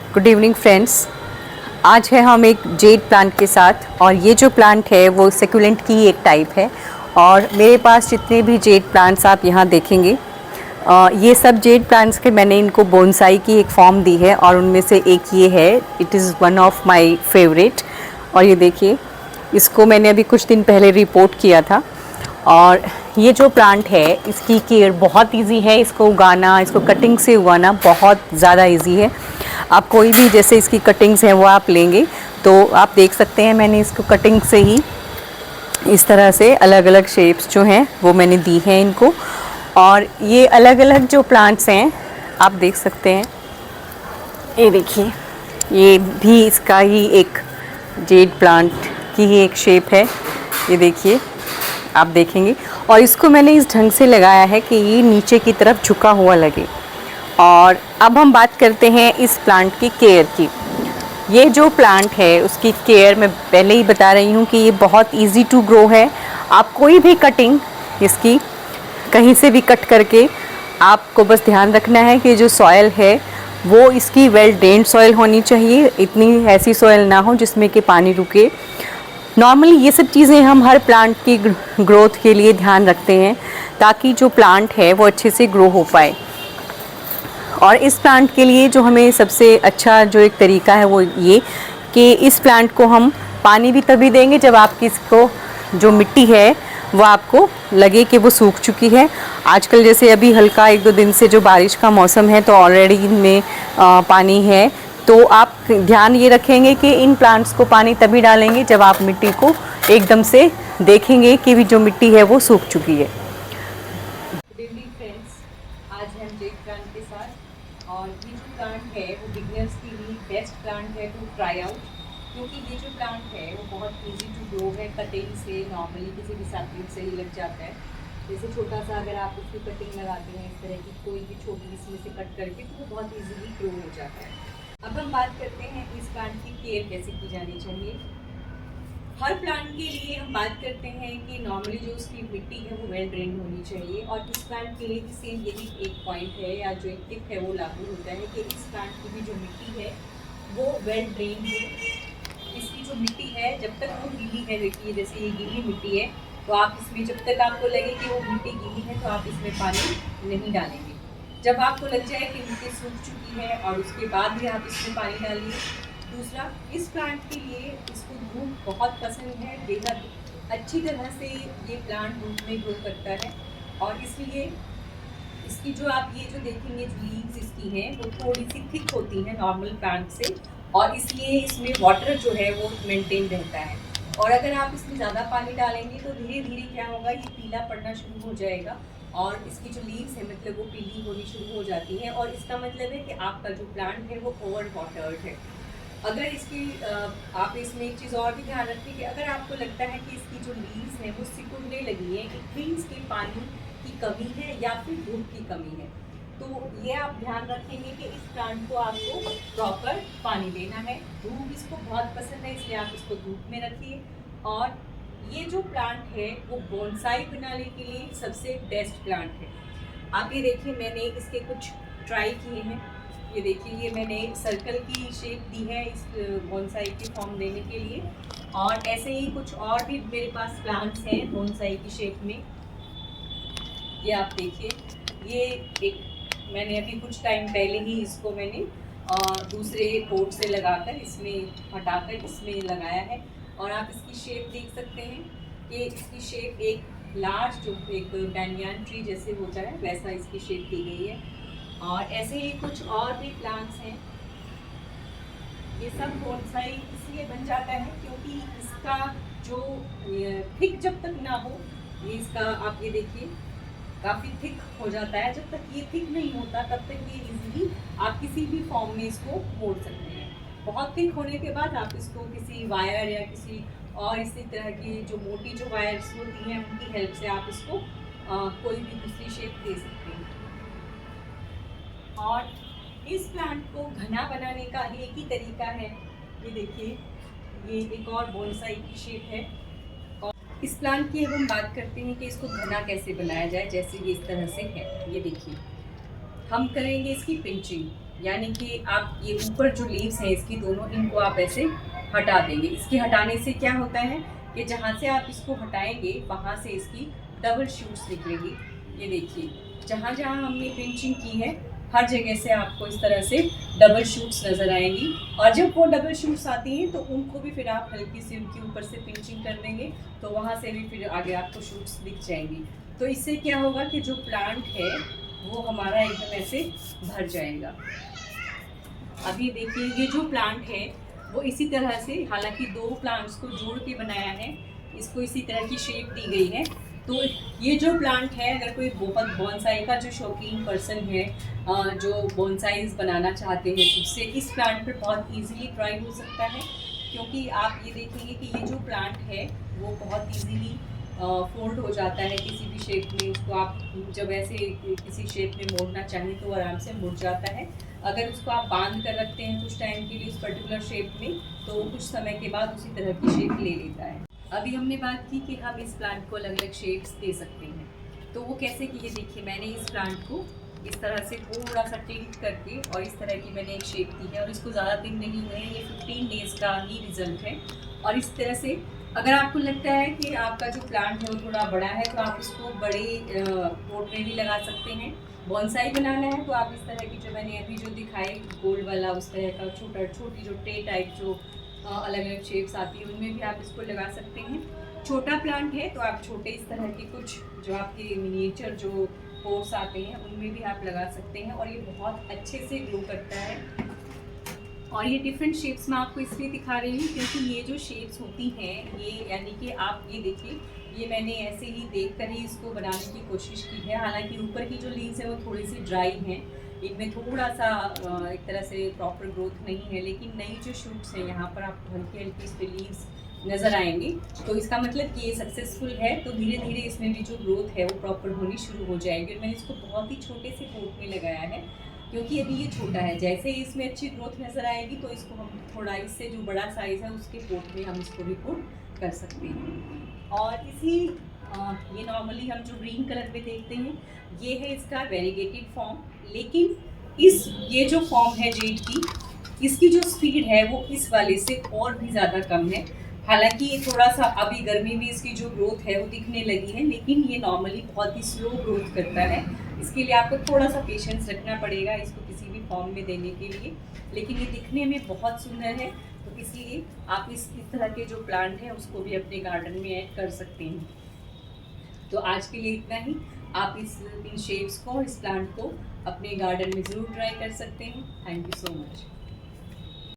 Good evening friends. आज है हम एक जेड प्लांट के साथ और ये जो प्लांट है वो सेकुलेंट की एक टाइप है। और मेरे पास जितने भी जेड प्लांट्स आप यहाँ देखेंगे ये सब जेड प्लांट्स के मैंने इनको बोनसाई की एक फॉर्म दी है और उनमें से एक ये है। It is one of my favourite. और ये देखिए, इसको मैंने अभी कुछ दिन पहले रिपोर्ट किया था। और ये जो प्लांट है इसकी केयर बहुत इजी है। इसको उगाना, इसको कटिंग से उगाना बहुत ज़्यादा इजी है। आप कोई भी जैसे इसकी कटिंग्स हैं वो आप लेंगे तो आप देख सकते हैं मैंने इसको कटिंग से ही इस तरह से अलग अलग शेप्स जो हैं वो मैंने दी हैं इनको। और ये अलग अलग जो प्लांट्स हैं आप देख सकते हैं, ये देखिए, ये भी इसका ही एक जेड प्लांट की ही एक शेप है। ये देखिए, आप देखेंगे। और इसको मैंने इस ढंग से लगाया है कि ये नीचे की तरफ झुका हुआ लगे। और अब हम बात करते हैं इस प्लांट की केयर की। ये जो प्लांट है उसकी केयर मैं पहले ही बता रही हूँ कि ये बहुत इजी टू ग्रो है। आप कोई भी कटिंग इसकी कहीं से भी कट करके, आपको बस ध्यान रखना है कि जो सॉयल है वो इसकी वेल ड्रेन्ड सॉयल होनी चाहिए। इतनी ऐसी सॉयल ना हो जिसमें कि पानी रुके। नॉर्मली ये सब चीज़ें हम हर प्लांट की ग्रोथ के लिए ध्यान रखते हैं ताकि जो प्लांट है वो अच्छे से ग्रो हो पाए। और इस प्लांट के लिए जो हमें सबसे अच्छा जो एक तरीका है वो ये कि इस प्लांट को हम पानी भी तभी देंगे जब आपकी इसको जो मिट्टी है वो आपको लगे कि वो सूख चुकी है। आजकल जैसे अभी हल्का 1-2 दिन से जो बारिश का मौसम है तो ऑलरेडी इनमें पानी है। तो आप ध्यान ये रखेंगे कि इन प्लांट्स को पानी तभी डालेंगे जब आप मिट्टी को एकदम से देखेंगे कि जो मिट्टी है वो सूख चुकी है। गुड इवनिंग फ्रेंड्स, आज हम जेड प्लांट के साथ। और ये जो प्लांट है वो बिगनर्स के लिए बेस्ट प्लांट है टू ट्राई आउट, क्योंकि ये जो प्लांट है वो बहुत इजी टू ग्रो है। कटिंग से नॉर्मली किसी भी सैपलिंग से ही लग जाता है। जैसे छोटा सा अगर आप उसकी कटिंग लगाते हैं इस तरह की कोई भी छोटी इसमें से कट करके तो वो बहुत इजीली ग्रो हो जाता है। अब हम बात करते हैं इस प्लांट की केयर कैसे की जानी चाहिए। हर प्लांट के लिए हम बात करते हैं कि नॉर्मली जो उसकी मिट्टी है वो वेल ड्रेन होनी चाहिए। और इस प्लांट के लिए भी सेम यही एक पॉइंट है या जो एक टिप है वो लागू होता है कि इस प्लांट की भी जो मिट्टी है वो वेल ड्रेन हो। इसकी जो मिट्टी है जब तक वो गीली है, देखिए जैसे ये गीली मिट्टी है तो आप इसमें जब तक आपको लगे कि वो मिट्टी गीली है तो आप इसमें पानी नहीं डालेंगे। जब आपको लग जाए कि मिट्टी सूख चुकी है और उसके बाद भी आप इसमें पानी डालिए। दूसरा, इस प्लांट के लिए इसको धूप बहुत पसंद है। बेहद अच्छी तरह से ये प्लांट धूप में ग्रो करता है और इसलिए इसकी जो आप ये जो देखेंगे जो लीव्स इसकी हैं वो थोड़ी सी थिक होती हैं नॉर्मल प्लांट से, और इसलिए इसमें वाटर जो है वो मेंटेन रहता है। और अगर आप इसमें ज़्यादा पानी डालेंगे तो धीरे धीरे क्या होगा, ये पीला पड़ना शुरू हो जाएगा और इसकी जो लीव्स है मतलब वो पीली होनी शुरू हो जाती है। और इसका मतलब है कि आपका जो प्लांट है वो ओवर वाटर्ड है। अगर इसकी आप इसमें एक चीज़ और भी ध्यान रखिए कि अगर आपको लगता है कि इसकी जो लीव्स हैं वो सिकुड़ने लगी हैं, इट मीन्स कि पानी की कमी है या फिर धूप की कमी है। तो ये आप ध्यान रखेंगे कि इस प्लांट को आपको प्रॉपर पानी देना है। धूप इसको बहुत पसंद है इसलिए आप इसको धूप में रखिए। और ये जो प्लांट है वो बोनसाई बनाने के लिए सबसे बेस्ट प्लांट है। आप ये देखिए, मैंने इसके कुछ ट्राई किए हैं। ये देखिए, ये मैंने सर्कल की शेप दी है इस बोनसाई की फॉर्म देने के लिए। और ऐसे ही कुछ और भी मेरे पास प्लांट्स हैं बोनसाई की शेप में। ये आप देखिए, ये एक मैंने अभी कुछ टाइम पहले ही इसको मैंने दूसरे पोट से लगाकर इसमें हटाकर इसमें लगाया है। और आप इसकी शेप देख सकते हैं कि इसकी शेप एक लार्ज जो एक बैंयान ट्री जैसे होता है वैसा इसकी शेप दी गई है। और ऐसे ही कुछ और भी प्लांट्स हैं। ये सब बोनसाई इसलिए बन जाता है क्योंकि इसका जो थिक जब तक ना हो, ये इसका आप ये देखिए काफ़ी थिक हो जाता है। जब तक ये थिक नहीं होता तब तक ये इजीली आप किसी भी फॉर्म में इसको मोड़ सकते हैं। बहुत थिक होने के बाद आप इसको किसी वायर या किसी और इसी तरह की जो मोटी जो वायर्स होती हैं उनकी हेल्प से आप इसको कोई भी दूसरी शेप दे सकते हैं। और इस प्लांट को घना बनाने का एक ही तरीका है। ये देखिए, ये एक और बोनसाई की शेप है। और इस प्लांट की अब हम बात करते हैं कि इसको घना कैसे बनाया जाए। जैसे ये इस तरह से है, ये देखिए, हम करेंगे इसकी पिंचिंग। यानी कि आप ये ऊपर जो लीव्स हैं इसकी दोनों, इनको आप ऐसे हटा देंगे। इसके हटाने से क्या होता है कि जहाँ से आप इसको हटाएंगे वहाँ से इसकी डबल शूट्स निकलेंगी। ये देखिए, जहाँ जहाँ हमने पिंचिंग की है हर जगह से आपको इस तरह से डबल शूट्स नज़र आएंगी। और जब वो डबल शूट्स आती हैं तो उनको भी फिर आप हल्की सी उनके ऊपर से पिंचिंग कर देंगे, तो वहाँ से भी फिर आगे आपको शूट्स दिख जाएंगी। तो इससे क्या होगा कि जो प्लांट है वो हमारा एकदम ऐसे भर जाएगा। अभी देखिए, ये जो प्लांट है वो इसी तरह से, हालांकि दो प्लांट्स को जोड़ के बनाया है, इसको इसी तरह की शेप दी गई है। तो ये जो प्लांट है, अगर कोई बहुत बोनसाई का जो शौकीन पर्सन है, जो बोनसाइज बनाना चाहते हैं, उससे इस प्लांट पर बहुत इजीली ट्राई हो सकता है। क्योंकि आप ये देखेंगे कि ये जो प्लांट है वो बहुत इजीली फोल्ड हो जाता है किसी भी शेप में। उसको आप जब ऐसे किसी शेप में मोड़ना चाहें तो आराम से मुड़ जाता है। अगर उसको आप बांध कर रखते हैं कुछ टाइम के लिए उस पर्टिकुलर शेप में, तो कुछ समय के बाद उसी तरह की शेप ले लेता है। अभी हमने बात की कि हम इस प्लांट को अलग अलग शेप्स दे सकते हैं। तो वो कैसे कि ये देखिए, मैंने इस प्लांट को इस तरह से थोड़ा सा टिल्ट करके और इस तरह की मैंने एक शेप दी है, और इसको ज़्यादा दिन नहीं हुए हैं, ये 15 डेज़ का ही रिजल्ट है। और इस तरह से अगर आपको लगता है कि आपका जो प्लांट है वो थोड़ा बड़ा है तो आप इसको बड़े पॉट में भी लगा सकते हैं। बॉन्साई बनाना है तो आप इस तरह की, जो मैंने अभी जो दिखाई गोल्ड वाला, उस तरह का छोटी जो ट्रे टाइप जो अलग अलग शेप्स आती है उनमें भी आप इसको लगा सकते हैं। छोटा प्लांट है तो आप छोटे इस तरह के कुछ जो आपके मिनिएचर जो पोट्स आते हैं उनमें भी आप लगा सकते हैं, और ये बहुत अच्छे से ग्रो करता है। और ये डिफरेंट शेप्स में आपको इसलिए दिखा रही हूँ क्योंकि ये जो शेप्स होती हैं, ये यानी कि आप ये देखिए, ये मैंने ऐसे ही देख कर ही इसको बनाने की कोशिश की है। हालांकि ऊपर की जो लीव्स है वो थोड़ी सी ड्राई हैं, इनमें थोड़ा सा एक तरह से प्रॉपर ग्रोथ नहीं है, लेकिन नई जो शूट्स हैं यहाँ पर आपको हल्की हल्की इस पर लीव्स नज़र आएंगी। तो इसका मतलब कि ये सक्सेसफुल है, तो धीरे धीरे इसमें भी जो ग्रोथ है वो प्रॉपर होनी शुरू हो जाएगी। और मैंने इसको बहुत ही छोटे से पोट में लगाया है क्योंकि अभी ये छोटा है। जैसे ही इसमें अच्छी ग्रोथ नज़र आएगी तो इसको हम थोड़ा, इससे जो बड़ा साइज़ है उसके पोट में हम इसको भी पुट कर सकते हैं। और इसी ये नॉर्मली हम जो ग्रीन कलर में देखते हैं ये है इसका वेरीगेटेड फॉर्म, लेकिन ये जो फॉर्म है जेड की, इसकी जो स्पीड है वो इस वाले से और भी ज़्यादा कम है। हालांकि ये थोड़ा सा अभी गर्मी में इसकी जो ग्रोथ है वो दिखने लगी है, लेकिन ये नॉर्मली बहुत ही स्लो ग्रोथ करता है। इसके लिए आपको थोड़ा सा पेशेंस रखना पड़ेगा इसको किसी भी फॉर्म में देने के लिए, लेकिन ये दिखने में बहुत सुंदर है। तो इसलिए आप इस तरह के जो प्लांट हैं उसको भी अपने गार्डन में ऐड कर सकते हैं। तो आज के लिए इतना ही। आप इन शेप्स को, इस प्लांट को अपने गार्डन में ज़रूर ट्राई कर सकते हैं। Thank you so much.